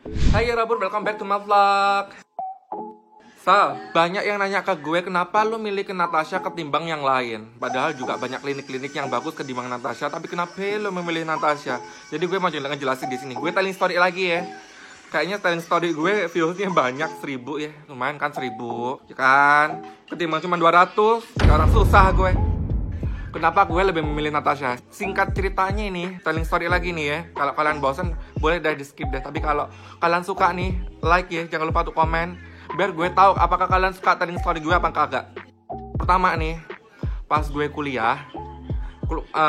Hai Rabun, welcome back to my vlog. Sal, banyak yang nanya ke gue kenapa lu milih ke Natasha ketimbang yang lain. Padahal juga banyak klinik-klinik yang bagus ketimbang Natasha, tapi kenapa lu memilih Natasha? Jadi gue mau ngejelasin di sini. Gue telling story lagi ya. Kayaknya telling story gue viewsnya banyak 1000 ya. Lumayan kan 1000, ya kan? Ketimbang cuma 200, sekarang susah gue. Kenapa gue lebih memilih Natasha? Singkat ceritanya ini, telling story lagi nih ya. Kalau kalian bosan, boleh deh di skip deh. Tapi kalau kalian suka nih, like ya. Jangan lupa untuk komen, biar gue tahu apakah kalian suka telling story gue apa kagak. Pertama nih, pas gue kuliah,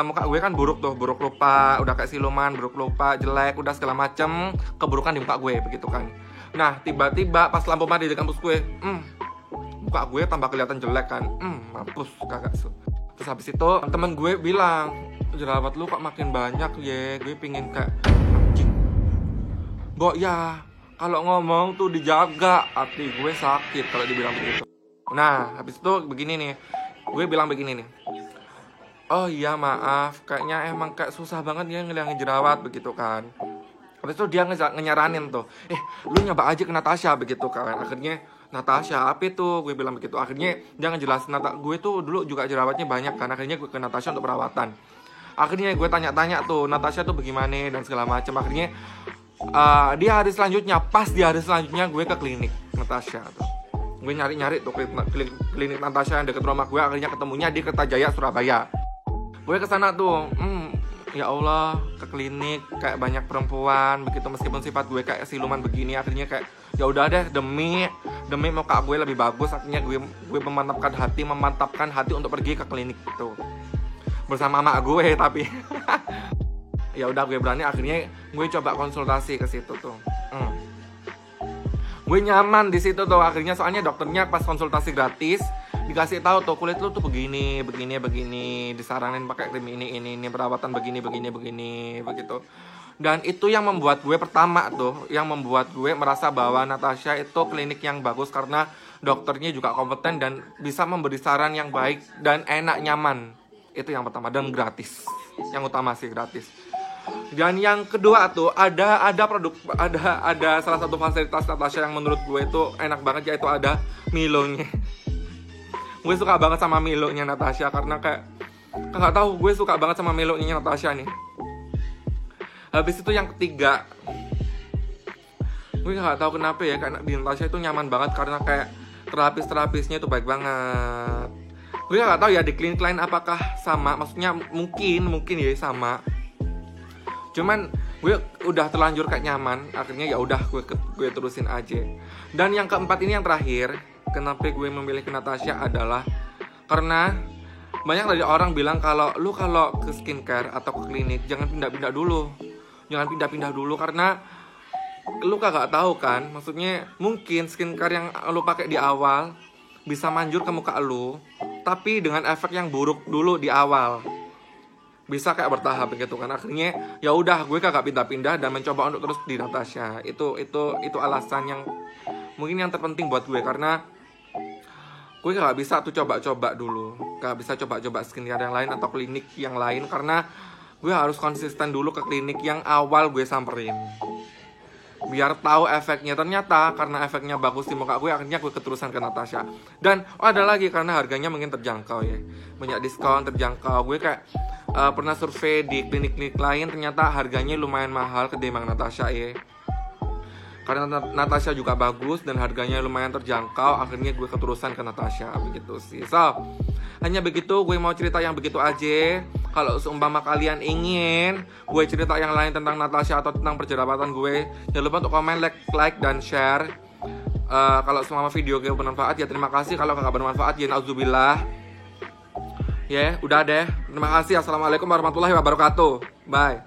muka gue kan buruk tuh, buruk lupa, udah kayak siluman, buruk lupa, jelek, udah segala macem keburukan di muka gue, begitu kan. Nah, tiba-tiba pas lampu mati di kampus gue, muka gue tambah kelihatan jelek kan. Mampus, kagak su. Terus habis itu temen gue bilang, jerawat lu kok makin banyak ya, gue pingin kayak anjing. Mbok ya, kalau ngomong tuh dijaga, hati gue sakit kalau dibilang begitu. Nah, habis itu begini nih, gue bilang begini nih. Oh iya maaf, kayaknya emang kayak susah banget dia ngilangin jerawat begitu kan. Habis itu dia nyaranin tuh, lu nyoba aja ke Natasha begitu kan. Akhirnya Natasha, apa itu? Gue bilang begitu. Akhirnya dia ngejelasin, gue tuh dulu juga jerawatnya banyak kan. Akhirnya gue ke Natasha untuk perawatan. Akhirnya gue tanya-tanya tuh, Natasha tuh bagaimana dan segala macam. Akhirnya di hari selanjutnya, gue ke klinik Natasha tuh. Gue nyari-nyari tuh klinik Natasha yang deket rumah gue. Akhirnya ketemunya di Kertajaya, Surabaya. Gue kesana tuh, ya Allah, ke klinik kayak banyak perempuan begitu, meskipun sifat gue kayak siluman begini. Akhirnya kayak ya udah deh, demi muka gue lebih bagus, akhirnya gue memantapkan hati untuk pergi ke klinik itu bersama mak gue. Tapi ya udah gue berani, akhirnya gue coba konsultasi ke situ tuh. Gue nyaman di situ tuh akhirnya, soalnya dokternya pas konsultasi gratis dikasih tahu tuh, kulit lu tuh begini, disaranin pakai krim ini, perawatan begini begitu. Dan itu yang membuat gue pertama tuh, yang membuat gue merasa bahwa Natasha itu klinik yang bagus karena dokternya juga kompeten dan bisa memberi saran yang baik dan enak, nyaman. Itu yang pertama, dan gratis. Yang utama sih gratis. Dan yang kedua tuh ada salah satu fasilitas Natasha yang menurut gue itu enak banget, yaitu ada Milonya. Gue suka banget sama Milonya Natasha karena kayak nggak tahu, gue suka banget sama Milonya Natasha nih. Habis itu yang ketiga, gue nggak tahu kenapa ya, karena di Natasha itu nyaman banget karena kayak terapisnya itu baik banget. Gue nggak tahu ya di klinik lain apakah sama, maksudnya mungkin ya sama. Cuman gue udah terlanjur kayak nyaman, akhirnya ya udah gue terusin aja. Dan yang keempat ini yang terakhir, kenapa gue memilih ke Natasha adalah karena banyak dari orang bilang kalau ke skincare atau ke klinik jangan pindah-pindah dulu karena lu kagak tahu kan, maksudnya mungkin skincare yang lu pakai di awal bisa manjur ke muka lu, tapi dengan efek yang buruk dulu di awal, bisa kayak bertahap begitu kan. Akhirnya ya udah gue kagak pindah-pindah dan mencoba untuk terus di Natasha. Itu alasan yang mungkin yang terpenting buat gue, karena gue gak bisa tuh coba-coba dulu, gak bisa coba-coba skincare yang lain atau klinik yang lain, karena gue harus konsisten dulu ke klinik yang awal gue samperin biar tahu efeknya. Ternyata karena efeknya bagus di muka gue, akhirnya gue keterusan ke Natasha. Dan ada lagi karena harganya mungkin terjangkau ya, banyak diskon, terjangkau. Gue kayak pernah survei di klinik-klinik lain, ternyata harganya lumayan mahal ketimbang Natasha ya. Karena Natasha juga bagus dan harganya lumayan terjangkau, akhirnya gue keterusan ke Natasha begitu sih. So, hanya begitu, gue mau cerita yang begitu aja. Kalau seumpama kalian ingin gue cerita yang lain tentang Natasha atau tentang perjerawatan gue, jangan lupa untuk komen, like dan share. Kalau semua video gue bermanfaat ya terima kasih, kalau gak bermanfaat ya nauzubillah. Ya, udah deh. Terima kasih. Assalamualaikum warahmatullahi wabarakatuh. Bye.